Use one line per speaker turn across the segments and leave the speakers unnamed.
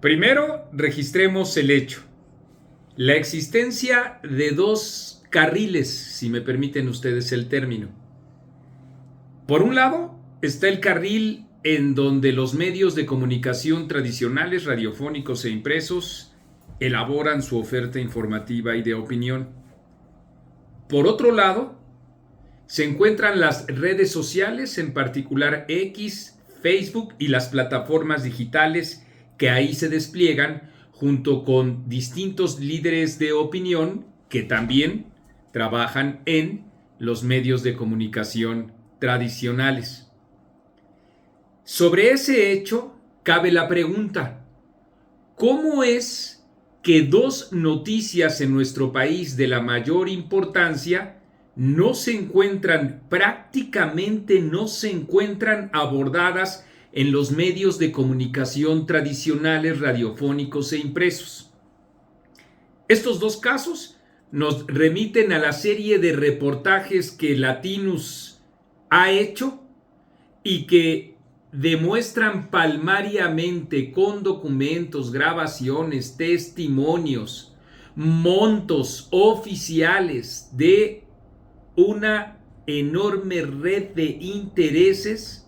Primero, registremos el hecho. La existencia de dos carriles, si me permiten ustedes el término. Por un lado, está el carril en donde los medios de comunicación tradicionales, radiofónicos e impresos, elaboran su oferta informativa y de opinión. Por otro lado, se encuentran las redes sociales, en particular X, Facebook y las plataformas digitales que ahí se despliegan junto con distintos líderes de opinión que también trabajan en los medios de comunicación tradicionales. Sobre ese hecho, cabe la pregunta: ¿cómo es que dos noticias en nuestro país de la mayor importancia prácticamente no se encuentran abordadas en los medios de comunicación tradicionales, radiofónicos e impresos? Estos dos casos nos remiten a la serie de reportajes que Latinus ha hecho y que demuestran palmariamente con documentos, grabaciones, testimonios, montos oficiales de una enorme red de intereses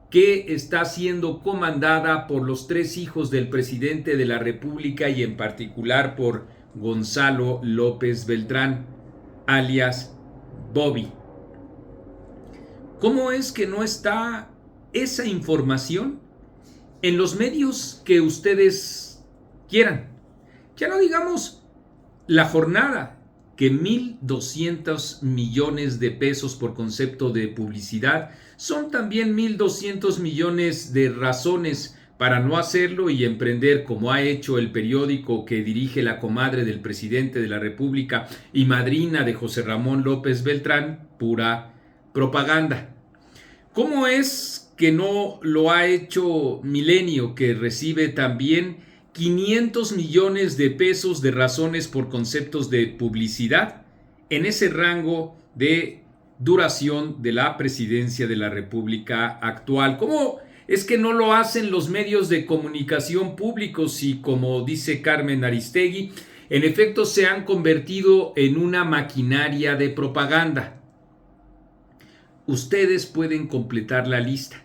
que está siendo comandada por los tres hijos del presidente de la República y en particular por Gonzalo López Beltrán, alias Bobby. ¿Cómo es que no está esa información en los medios que ustedes quieran? Ya no digamos La Jornada, que 1,200 millones de pesos por concepto de publicidad son también 1,200 millones de razones para no hacerlo y emprender, como ha hecho el periódico que dirige la comadre del presidente de la República y madrina de José Ramón López Beltrán, pura propaganda. ¿Cómo es que no lo ha hecho Milenio, que recibe también 500 millones de pesos de razones por conceptos de publicidad en ese rango de duración de la presidencia de la República actual? ¿Cómo es que no lo hacen los medios de comunicación públicos y, como dice Carmen Aristegui, en efecto se han convertido en una maquinaria de propaganda? Ustedes pueden completar la lista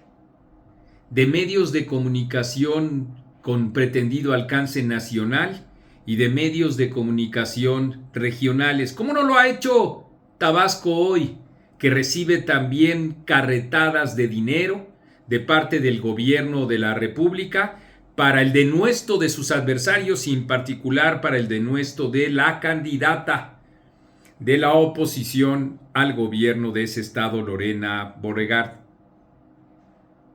de medios de comunicación con pretendido alcance nacional y de medios de comunicación regionales. ¿Cómo no lo ha hecho Tabasco Hoy, que recibe también carretadas de dinero de parte del gobierno de la República para el denuesto de sus adversarios y en particular para el denuesto de la candidata de la oposición al gobierno de ese estado, Lorena Borregard?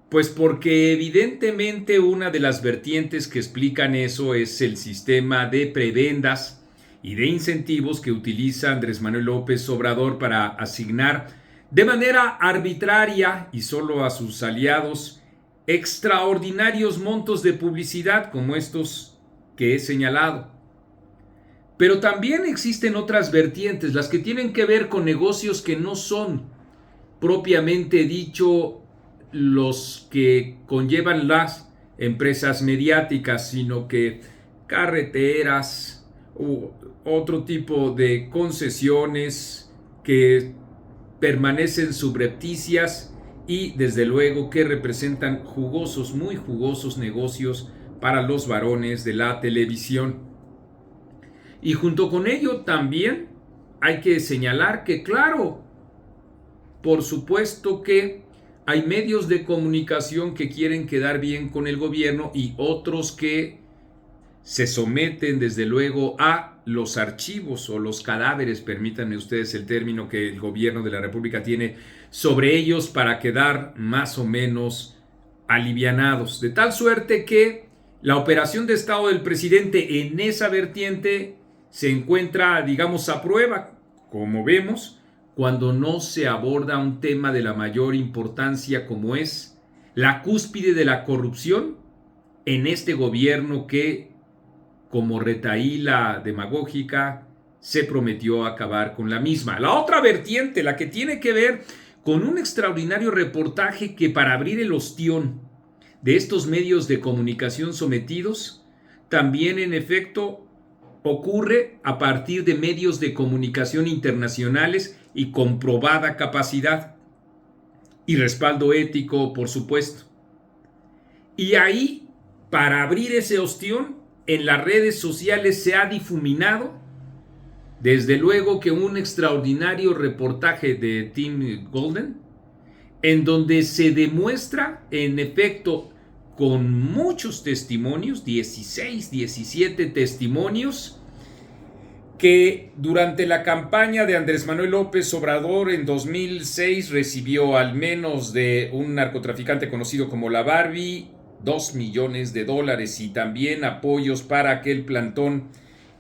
Pues porque evidentemente una de las vertientes que explican eso es el sistema de prebendas y de incentivos que utiliza Andrés Manuel López Obrador para asignar de manera arbitraria y solo a sus aliados extraordinarios montos de publicidad como estos que he señalado. Pero también existen otras vertientes, las que tienen que ver con negocios que no son propiamente dicho los que conllevan las empresas mediáticas, sino que carreteras u otro tipo de concesiones que permanecen subrepticias y desde luego que representan jugosos, muy jugosos negocios para los varones de la televisión. Y junto con ello también hay que señalar que, claro, por supuesto que hay medios de comunicación que quieren quedar bien con el gobierno y otros que se someten desde luego a los archivos o los cadáveres, permítanme ustedes el término, que el gobierno de la República tiene sobre ellos para quedar más o menos alivianados. De tal suerte que la operación de Estado del presidente en esa vertiente se encuentra, digamos, a prueba, como vemos, cuando no se aborda un tema de la mayor importancia como es la cúspide de la corrupción en este gobierno que, como retahíla demagógica, se prometió acabar con la misma. La otra vertiente, la que tiene que ver con un extraordinario reportaje que, para abrir el ostión de estos medios de comunicación sometidos, también en efecto ocurre a partir de medios de comunicación internacionales y comprobada capacidad y respaldo ético, por supuesto. Y ahí, para abrir ese ostión, en las redes sociales se ha difuminado, desde luego que un extraordinario reportaje de Tim Golden, en donde se demuestra, en efecto, con muchos testimonios, 16, 17 testimonios, que durante la campaña de Andrés Manuel López Obrador en 2006 recibió al menos de un narcotraficante conocido como la Barbie $2 millones y también apoyos para aquel plantón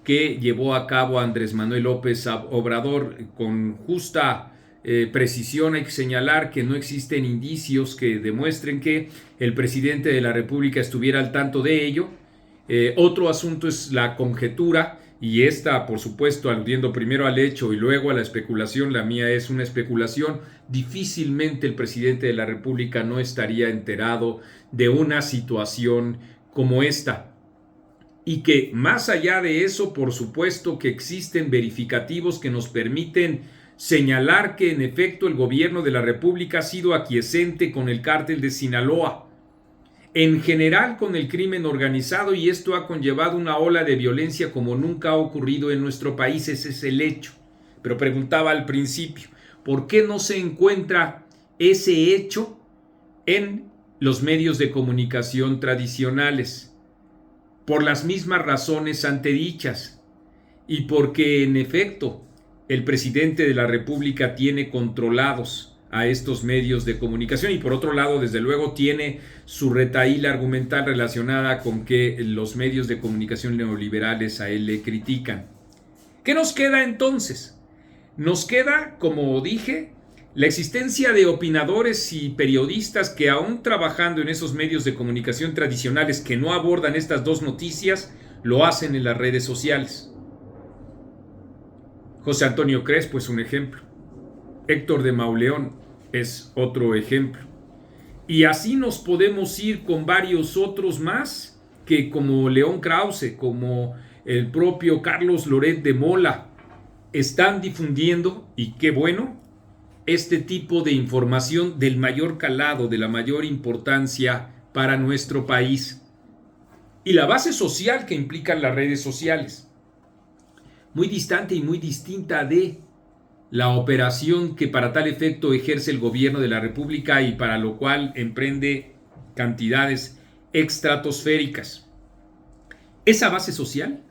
que llevó a cabo Andrés Manuel López Obrador. Con justa precisión hay que señalar que no existen indicios que demuestren que el presidente de la República estuviera al tanto de ello. Otro asunto es la conjetura, y esta, por supuesto, aludiendo primero al hecho y luego a la especulación. La mía es una especulación. Difícilmente el presidente de la República no estaría enterado de una situación como esta. Y que más allá de eso, por supuesto que existen verificativos que nos permiten señalar que en efecto el gobierno de la República ha sido aquiescente con el cártel de Sinaloa, en general con el crimen organizado, y esto ha conllevado una ola de violencia como nunca ha ocurrido en nuestro país. Ese es el hecho. Pero preguntaba al principio, ¿por qué no se encuentra ese hecho en los medios de comunicación tradicionales? Por las mismas razones antedichas, y porque en efecto el presidente de la República tiene controlados a estos medios de comunicación, y por otro lado, desde luego, tiene su retahíla argumental relacionada con que los medios de comunicación neoliberales a él le critican. ¿Qué nos queda entonces? Nos queda, como dije, la existencia de opinadores y periodistas que, aún trabajando en esos medios de comunicación tradicionales que no abordan estas dos noticias, lo hacen en las redes sociales. José Antonio Crespo es un ejemplo. Héctor de Mauleón es otro ejemplo. Y así nos podemos ir con varios otros más, que como León Krause, como el propio Carlos Loret de Mola, están difundiendo, y qué bueno, este tipo de información del mayor calado, de la mayor importancia para nuestro país. Y la base social que implican las redes sociales, muy distante y muy distinta de la operación que para tal efecto ejerce el gobierno de la República, y para lo cual emprende cantidades estratosféricas. Esa base social,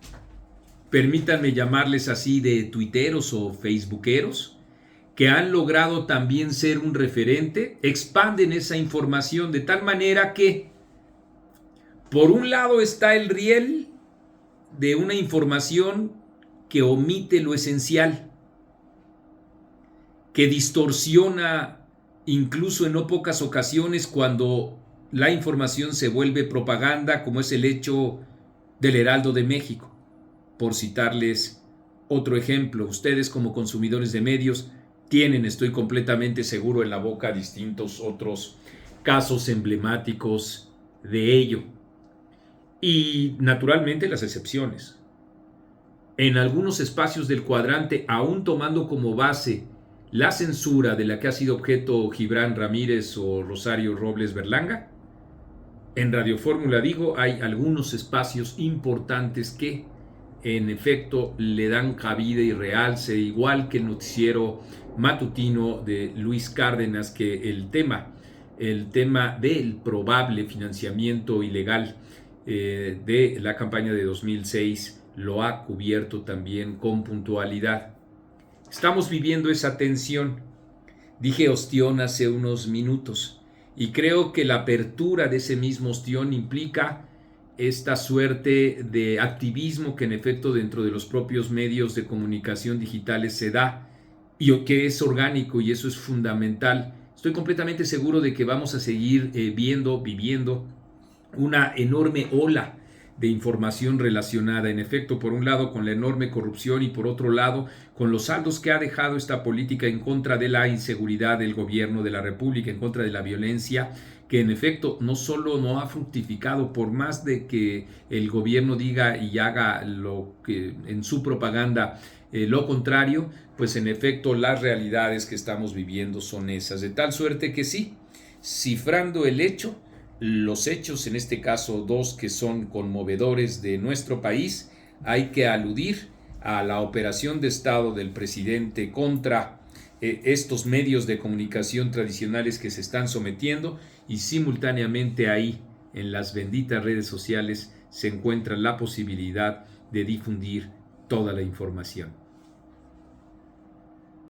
permítanme llamarles así, de tuiteros o facebookeros, que han logrado también ser un referente, expanden esa información de tal manera que, por un lado, está el riel de una información que omite lo esencial, que distorsiona incluso en no pocas ocasiones cuando la información se vuelve propaganda, como es el hecho del Heraldo de México, por citarles otro ejemplo. Ustedes, como consumidores de medios, tienen, estoy completamente seguro, en la boca distintos otros casos emblemáticos de ello. Y naturalmente las excepciones. En algunos espacios del cuadrante, aún tomando como base la censura de la que ha sido objeto Gibran Ramírez o Rosario Robles Berlanga, en Radio Fórmula, digo, hay algunos espacios importantes que en efecto le dan cabida y realce, igual que el noticiero matutino de Luis Cárdenas, que el tema del probable financiamiento ilegal de la campaña de 2006 lo ha cubierto también con puntualidad. Estamos viviendo esa tensión. Dije ostión hace unos minutos, y creo que la apertura de ese mismo ostión implica esta suerte de activismo que en efecto dentro de los propios medios de comunicación digitales se da, y que es orgánico, y eso es fundamental. Estoy completamente seguro de que vamos a seguir viviendo una enorme ola de información relacionada, en efecto, por un lado con la enorme corrupción, y por otro lado con los saldos que ha dejado esta política en contra de la inseguridad del gobierno de la República, en contra de la violencia, que en efecto no solo no ha fructificado, por más de que el gobierno diga y haga lo que en su propaganda lo contrario, pues en efecto las realidades que estamos viviendo son esas, de tal suerte que sí, cifrando el hecho, los hechos, en este caso dos que son conmovedores de nuestro país, hay que aludir a la operación de Estado del presidente contra estos medios de comunicación tradicionales que se están sometiendo, y simultáneamente ahí, en las benditas redes sociales, se encuentra la posibilidad de difundir toda la información.